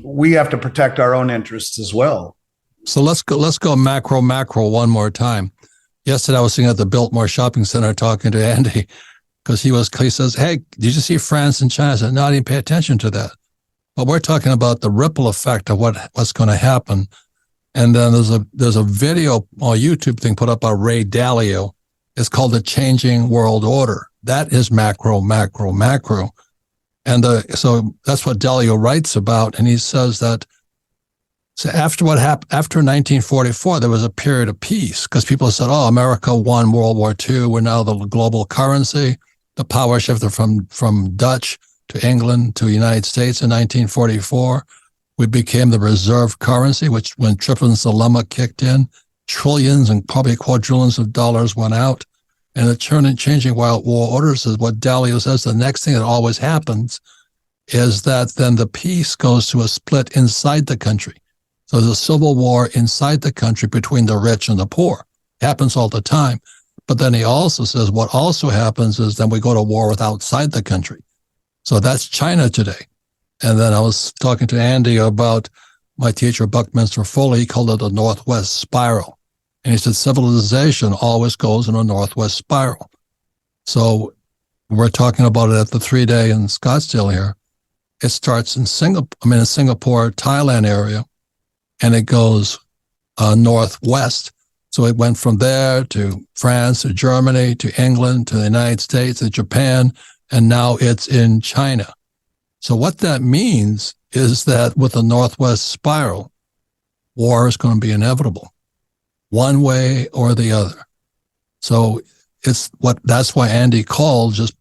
Speaker 3: we have to protect our own interests as well.
Speaker 2: So let's go macro one more time. Yesterday I was sitting at the Biltmore Shopping Center talking to Andy, because he says, hey, did you see France and China? I said, no, I didn't pay attention to that. But we're talking about the ripple effect of what's going to happen. And then there's a video or YouTube thing put up by Ray Dalio. It's called The Changing World Order. That is macro. And so that's what Dalio writes about. And he says that after 1944, there was a period of peace, because people said, oh, America won World War II. We're now the global currency. The power shifted from Dutch to England to the United States in 1944. We became the reserve currency, which when Triplin's dilemma kicked in, trillions and probably quadrillions of dollars went out. And the changing world orders is what Dalio says. The next thing that always happens is that then the peace goes to a split inside the country. So there's a civil war inside the country between the rich and the poor. It happens all the time. But then he also says what also happens is then we go to war with outside the country. So that's China today. And then I was talking to Andy about my teacher, Buckminster Fuller. He called it the Northwest Spiral. And he said civilization always goes in a Northwest spiral. So we're talking about it at the 3-day in Scottsdale here. It starts in Singapore, Thailand area, and it goes northwest. So it went from there to France, to Germany, to England, to the United States, to Japan, and now it's in China. So what that means is that with the Northwest spiral, war is going to be inevitable, one way or the other. So that's why Andy called, just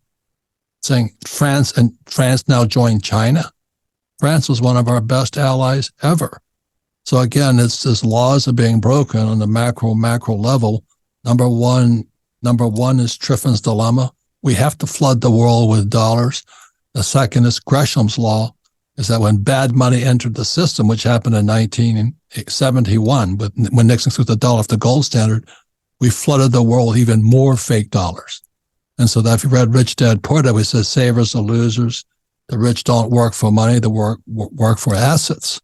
Speaker 2: saying France now joined China. France was one of our best allies ever. So again, it's this laws are being broken on the macro level. Number one is Triffin's dilemma. We have to flood the world with dollars. The second is Gresham's law, is that when bad money entered the system, which happened in 1971, when Nixon took the dollar off the gold standard, we flooded the world with even more fake dollars. And so that if you read Rich Dad Poor Dad, we said savers are losers. The rich don't work for money, they work for assets.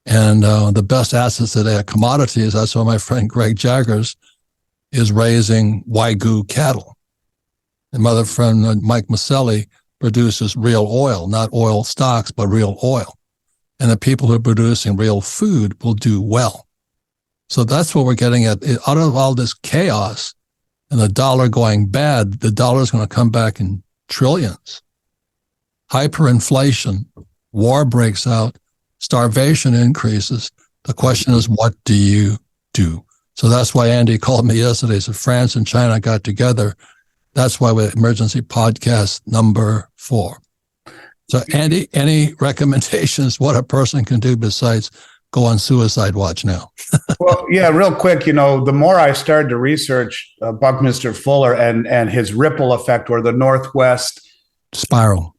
Speaker 2: And the best assets today are commodities. That's why my friend Greg Jaggers is raising Wagyu cattle. And my other friend Mike Maselli produces real oil, not oil stocks, but real oil. And the people who are producing real food will do well. So that's what we're getting at. Out of all this chaos and the dollar going bad, the dollar is going to come back in trillions. Hyperinflation, war breaks out, starvation increases. The question is, what do you do? So that's why Andy called me yesterday. So France and China got together. That's why we're emergency podcast number 4. So Andy, any recommendations what a person can do besides go on suicide watch now?
Speaker 3: Well, yeah, real quick, the more I started to research Buckminster Fuller and his ripple effect, or the Northwest
Speaker 2: spiral.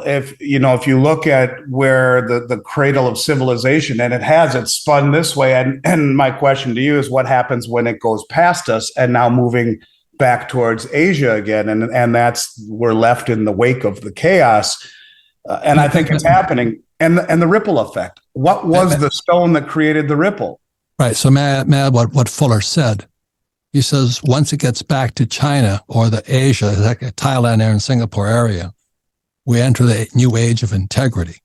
Speaker 3: If you look at where the cradle of civilization, and it's spun this way. And my question to you is, what happens when it goes past us and now moving back towards Asia again? And that's, we're left in the wake of the chaos. And I think it's happening. And the ripple effect. What was the stone that created the ripple?
Speaker 2: Right. So Matt, what Fuller said, he says, once it gets back to China or the Asia, like Thailand and Singapore area, we enter the new age of integrity.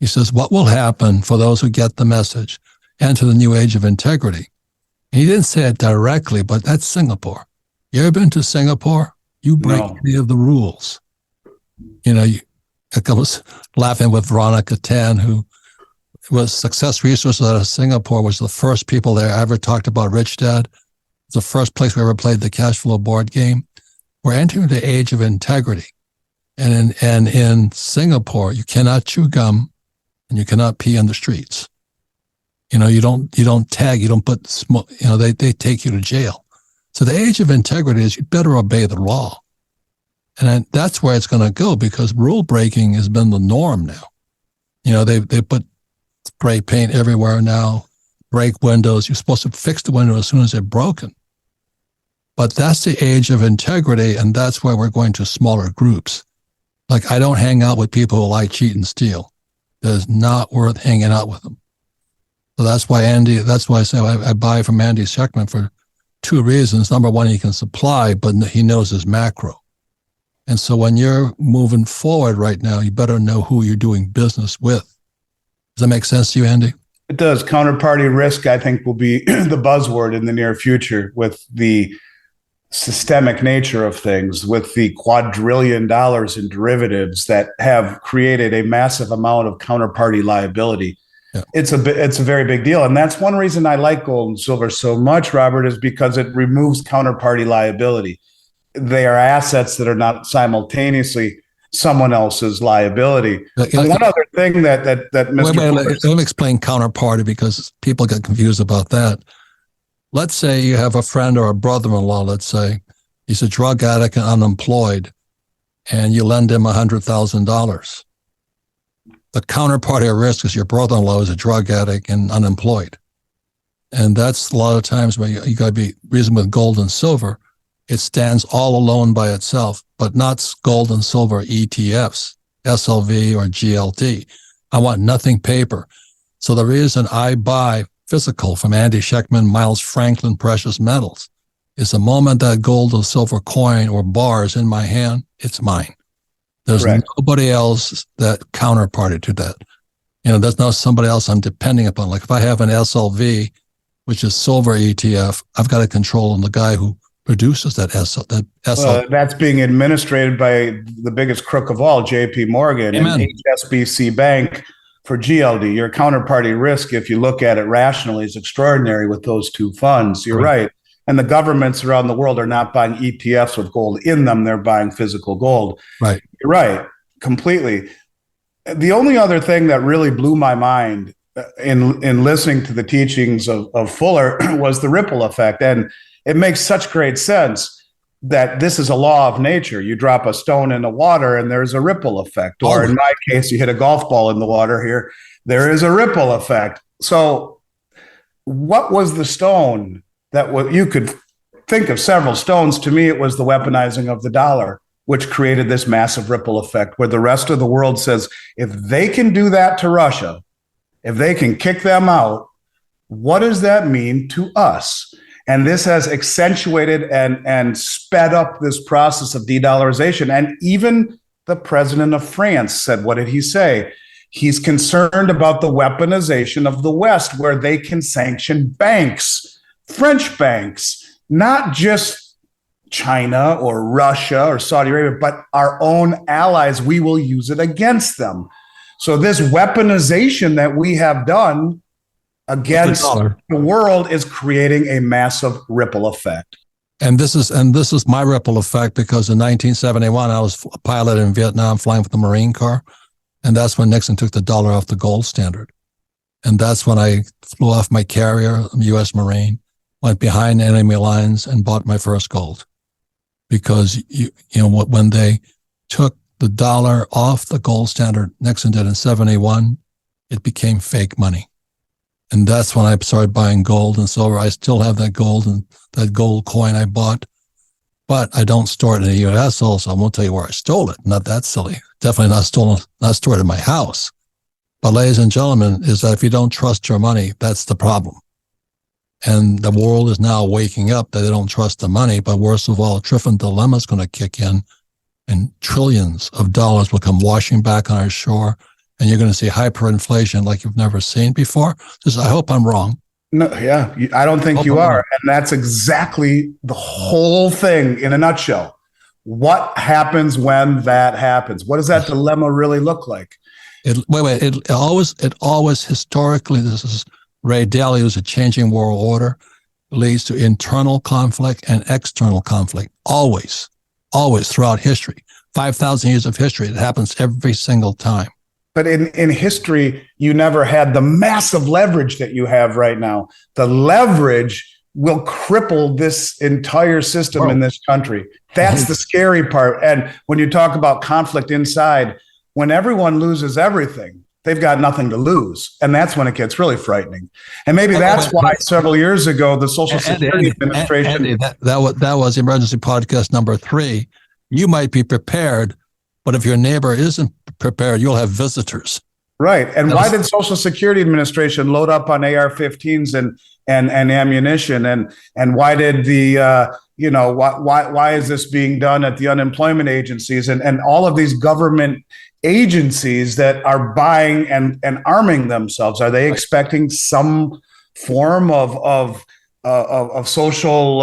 Speaker 2: He says, what will happen for those who get the message, enter the new age of integrity? And he didn't say it directly, but that's Singapore. You ever been to Singapore? You break any of the rules. I was laughing with Veronica Tan, who was Success Resources out of Singapore, was the first people there ever talked about Rich Dad. It's the first place we ever played the Cashflow board game. We're entering the age of integrity. And in Singapore, you cannot chew gum and you cannot pee on the streets. You don't tag, you don't put smoke, they take you to jail. So the age of integrity is you better obey the law. And that's where it's going to go, because rule breaking has been the norm now. They put spray paint everywhere now, break windows. You're supposed to fix the window as soon as they're broken. But that's the age of integrity, and that's why we're going to smaller groups. Like, I don't hang out with people who like cheat and steal. It's not worth hanging out with them. So that's why I say I buy from Andy Schectman for 2 reasons. Number one, he can supply, but he knows his macro. And so when you're moving forward right now, you better know who you're doing business with. Does that make sense to you, Andy?
Speaker 3: It does. Counterparty risk, I think, will be the buzzword in the near future, with the systemic nature of things, with the quadrillion dollars in derivatives that have created a massive amount of counterparty liability. Yeah. It's a very big deal. And that's one reason I like gold and silver so much, Robert, is because it removes counterparty liability. They are assets that are not simultaneously someone else's liability. And one other thing that Mr.
Speaker 2: Let me explain counterparty, because people get confused about that. Let's say you have a friend or a brother-in-law, let's say, he's a drug addict and unemployed, and you lend him $100,000. The counterparty risk is your brother-in-law is a drug addict and unemployed. And that's a lot of times where you got to be reasonable with gold and silver. It stands all alone by itself, but not gold and silver ETFs, SLV or GLD. I want nothing paper. So the reason I buy physical from Andy Schectman, Miles Franklin Precious Metals is the moment that gold or silver coin or bar is in my hand, it's mine. There's Correct. Nobody else that counterparty to that. There's not somebody else I'm depending upon. Like if I have an SLV, which is silver ETF, I've got to control on the guy who produces that SLV.
Speaker 3: That's being administered by the biggest crook of all, JP Morgan. Amen. And HSBC Bank for GLD. Your counterparty risk, if you look at it rationally, is extraordinary with those two funds. You're right. And the governments around the world are not buying ETFs with gold in them. They're buying physical gold.
Speaker 2: Right.
Speaker 3: You're right. Completely. The only other thing that really blew my mind in listening to the teachings of Fuller was the ripple effect. And it makes such great sense that this is a law of nature. You drop a stone in the water and there's a ripple effect. Or in my case, you hit a golf ball in the water here, there is a ripple effect. So what was the stone that you could think of several stones? To me, it was the weaponizing of the dollar, which created this massive ripple effect where the rest of the world says, if they can do that to Russia, if they can kick them out, what does that mean to us? And this has accentuated and sped up this process of de-dollarization. And even the president of France said, what did he say? He's concerned about the weaponization of the West, where they can sanction banks, French banks, not just China or Russia or Saudi Arabia, but our own allies. We will use it against them. So this weaponization that we have done against the world is creating a massive ripple effect.
Speaker 2: And this is my ripple effect, because in 1971, I was a pilot in Vietnam flying with the Marine Corps. And that's when Nixon took the dollar off the gold standard. And that's when I flew off my carrier, U.S. Marine, went behind enemy lines and bought my first gold. Because, when they took the dollar off the gold standard, Nixon did in 71, it became fake money. And that's when I started buying gold and silver. I still have that gold and that gold coin I bought, but I don't store it in the U.S. also. I won't tell you where I stole it. Not that silly. Definitely not stolen, not stored in my house. But ladies and gentlemen, is that if you don't trust your money, that's the problem. And the world is now waking up that they don't trust the money. But worst of all, Triffin dilemma is going to kick in, and trillions of dollars will come washing back on our shore. And you're going to see hyperinflation like you've never seen before. I hope I'm wrong.
Speaker 3: No, yeah, I don't think you are. And that's exactly the whole thing in a nutshell. What happens when that happens? What does that dilemma really look like?
Speaker 2: It always historically, this is Ray Dalio's A Changing World Order, leads to internal conflict and external conflict. Always throughout history. 5,000 years of history, it happens every single time.
Speaker 3: But in history, you never had the massive leverage that you have right now. The leverage will cripple this entire system in this country. That's the scary part. And when you talk about conflict inside, when everyone loses everything, they've got nothing to lose. And that's when it gets really frightening. And maybe that's why several years ago, the Social Security Administration...
Speaker 2: Andy, that was emergency podcast number 3. You might be prepared, but if your neighbor isn't prepared, you'll have visitors.
Speaker 3: Right. And why did Social Security Administration load up on AR-15s and ammunition? And why did the why is this being done at the unemployment agencies and all of these government agencies that are buying and arming themselves? Are they expecting some form of social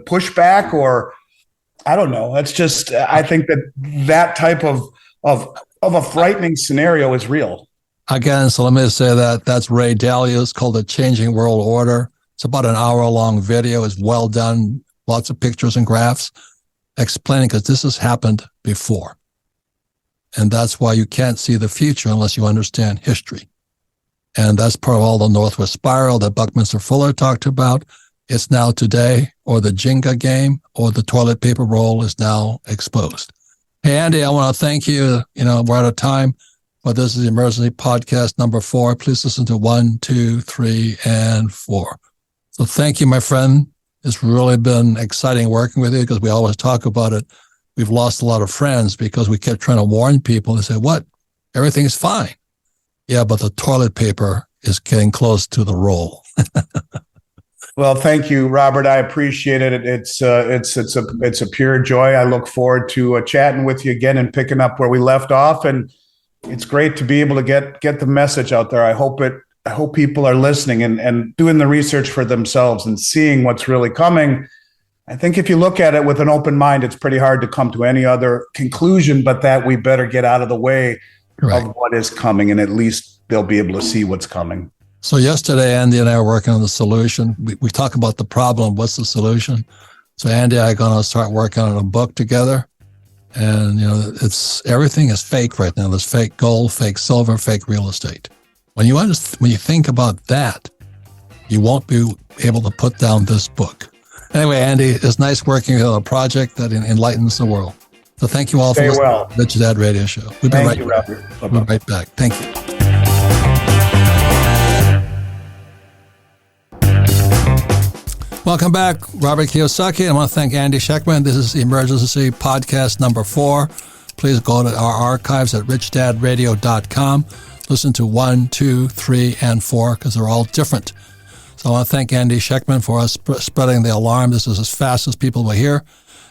Speaker 3: pushback, or I don't know? It's just, I think that type of a frightening scenario is real.
Speaker 2: Again, so let me say that's Ray Dalio. It's called A Changing World Order. It's about an hour-long video. It's well done, lots of pictures and graphs explaining, because this has happened before. And that's why you can't see the future unless you understand history. And that's part of all the Northwest Spiral that Buckminster Fuller talked about. It's now today, or the Jenga game, or the toilet paper roll is now exposed. Hey, Andy, I want to thank you. We're out of time, but this is the emergency podcast number 4. Please listen to 1, 2, 3, and 4. So thank you, my friend. It's really been exciting working with you, because we always talk about it. We've lost a lot of friends because we kept trying to warn people. They say, what? Everything's fine. Yeah, but the toilet paper is getting close to the roll.
Speaker 3: Well, thank you, Robert. I appreciate it. It's a pure joy. I look forward to chatting with you again and picking up where we left off. And it's great to be able to get the message out there. I hope people are listening and doing the research for themselves and seeing what's really coming. I think if you look at it with an open mind, it's pretty hard to come to any other conclusion but that we better get out of the way of what is coming, and at least they'll be able to see what's coming.
Speaker 2: So yesterday, Andy and I were working on the solution. We talk about the problem. What's the solution? So Andy and I are going to start working on a book together. And, everything is fake right now. There's fake gold, fake silver, fake real estate. When you think about that, you won't be able to put down this book. Anyway, Andy, it's nice working on a project that enlightens the world. So thank you all for listening to the Rich Dad Radio Show. We'll be right back. Thank you. Welcome back. Robert Kiyosaki. I want to thank Andy Schekman. This is Emergency Podcast number 4. Please go to our archives at richdadradio.com. Listen to 1, 2, 3, and 4, because they're all different. So I want to thank Andy Schekman for us spreading the alarm. This is as fast as people will hear.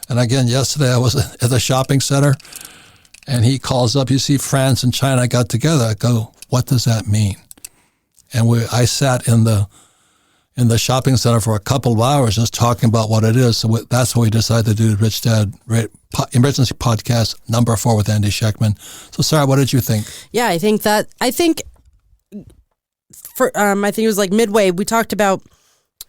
Speaker 2: And again, yesterday I was at the shopping center, And he calls up, you see France and China got together. I go, what does that mean? And I sat in the shopping center for a couple of hours just talking about what it is. So that's what we decided to do, Rich Dad Emergency Podcast number 4 with Andy Schechtman. So Sarah, what did you think?
Speaker 4: Yeah, I think it was like midway, we talked about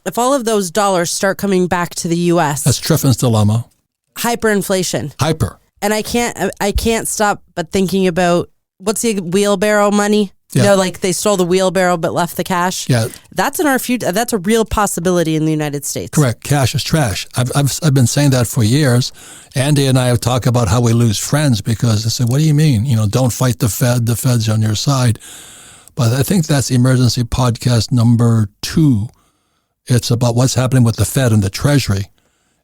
Speaker 4: if all of those dollars start coming back to the U.S.
Speaker 2: That's Triffin's dilemma.
Speaker 4: Hyperinflation.
Speaker 2: Hyper.
Speaker 4: And I can't stop but thinking about, what's the wheelbarrow money?
Speaker 2: Yeah.
Speaker 4: You know, like they stole the wheelbarrow but left the cash.
Speaker 2: Yeah.
Speaker 4: That's in our future. That's a real possibility in the United States.
Speaker 2: Correct. Cash is trash. I've been saying that for years. Andy and I have talked about how we lose friends because they say, what do you mean? Don't fight the Fed. The Fed's on your side. But I think that's Emergency Podcast number 2. It's about what's happening with the Fed and the Treasury.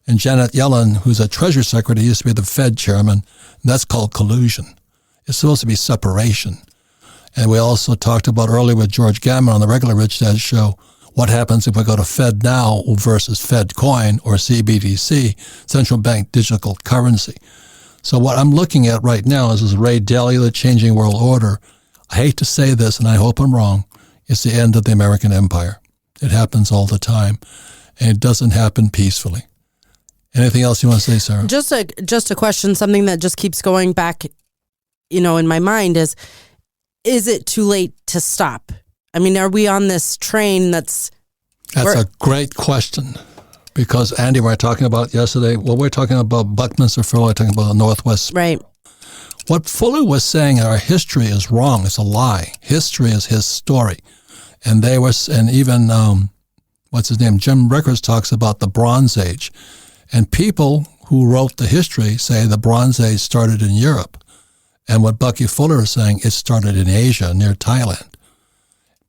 Speaker 2: And Janet Yellen, who's a Treasury Secretary, used to be the Fed chairman. And that's called collusion. It's supposed to be separation. And we also talked about earlier with George Gammon on the regular Rich Dad show, what happens if we go to Fed Now versus Fed Coin or CBDC, Central Bank Digital Currency. So what I'm looking at right now is Ray Dalio, The Changing World Order. I hate to say this, and I hope I'm wrong. It's the end of the American empire. It happens all the time, and it doesn't happen peacefully. Anything else you want to say, Sarah?
Speaker 4: Just a question, something that just keeps going back, in my mind is it too late to stop? I mean, are we on this train That's a great question. Because, Andy, we were talking about yesterday, we're talking about Buckminster Fuller, talking about the Northwest. Right.
Speaker 2: What Fuller was saying, our history is wrong. It's a lie. History is his story. And even, what's his name? Jim Rickards talks about the Bronze Age. And people who wrote the history say the Bronze Age started in Europe. And what Bucky Fuller is saying, it started in Asia, near Thailand.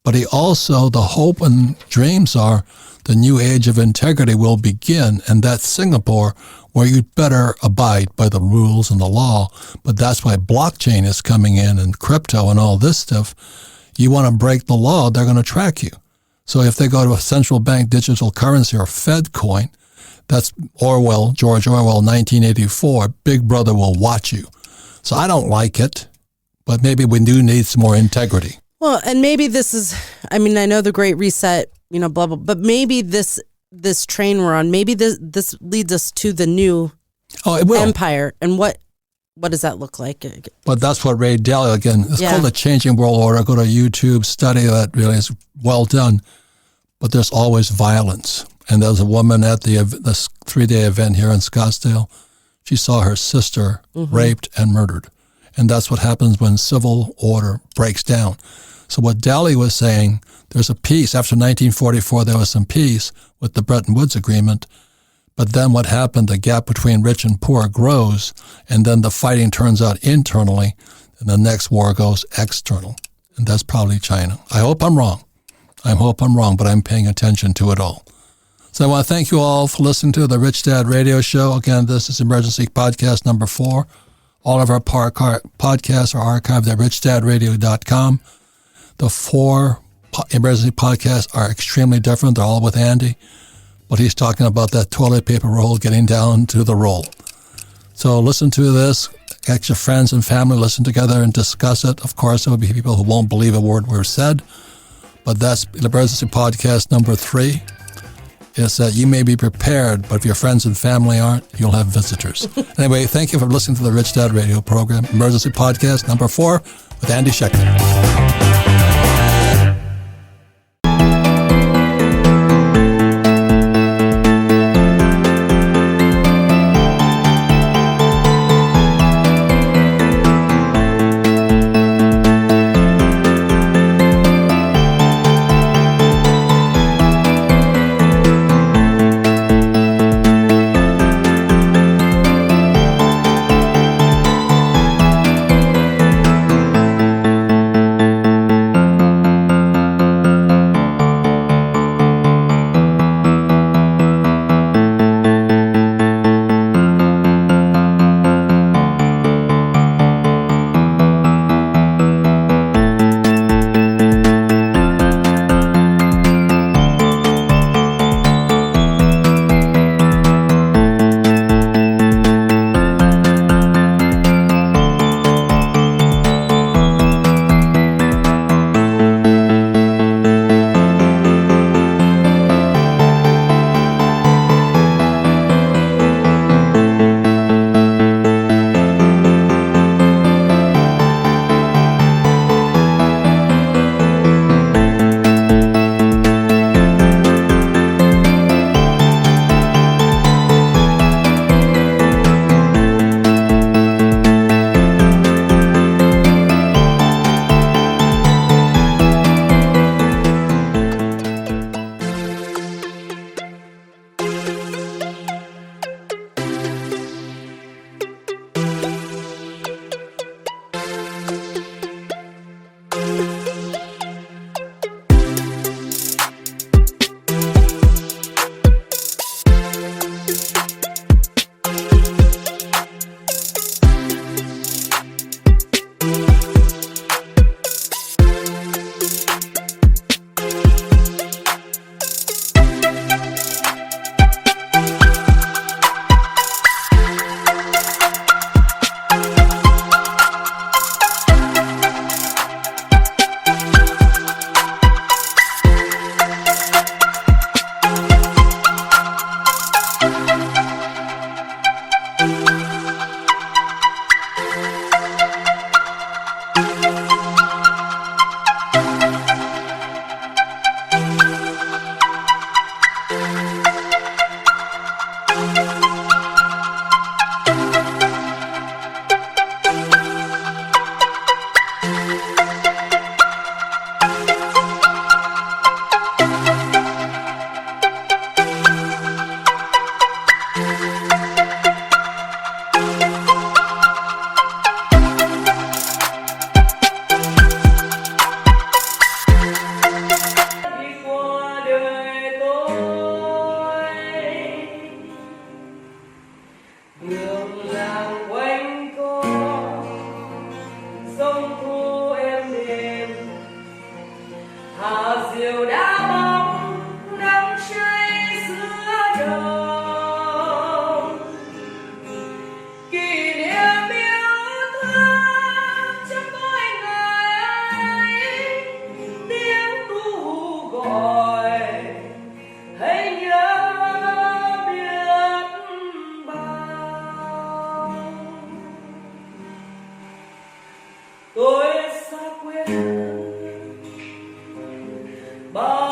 Speaker 2: But the hope and dreams are the new age of integrity will begin, and that's Singapore, where you'd better abide by the rules and the law. But that's why blockchain is coming in and crypto and all this stuff. You want to break the law, they're going to track you. So if they go to a central bank digital currency or Fed coin, that's George Orwell, 1984, Big Brother will watch you. So I don't like it, but maybe we do need some more integrity.
Speaker 4: Well, and maybe this is, I know the Great Reset, blah, blah, but maybe this train we're on, maybe this leads us to the new empire. And what does that look like?
Speaker 2: But that's what Ray Dalio, again, it's called The Changing World Order. Go to YouTube, study that, really is well done. But there's always violence. And there's a woman at this 3-day event here in Scottsdale. She saw her sister raped and murdered. And that's what happens when civil order breaks down. So what Dalio was saying, there's a peace. After 1944, there was some peace with the Bretton Woods Agreement. But then what happened, the gap between rich and poor grows, and then the fighting turns out internally, and the next war goes external. And that's probably China. I hope I'm wrong. But I'm paying attention to it all. So I want to thank you all for listening to the Rich Dad Radio Show. Again, this is Emergency Podcast number 4. All of our podcasts are archived at richdadradio.com. The 4 emergency podcasts are extremely different. They're all with Andy. But he's talking about that toilet paper roll getting down to the roll. So listen to this. Get your friends and family, listen together and discuss it. Of course, there will be people who won't believe a word we've said. But that's Emergency Podcast number 3. Is that you may be prepared, but if your friends and family aren't, you'll have visitors. Anyway, thank you for listening to the Rich Dad Radio program, Emergency Podcast number 4 with Andy Schechtman.
Speaker 5: Mà diều đã bóng nắng cháy giữa đồng, kỷ niệm yêu thương trong mỗi ngày, tiếng ru gọi hãy nhớ biết bao. Tôi xa quê hương bao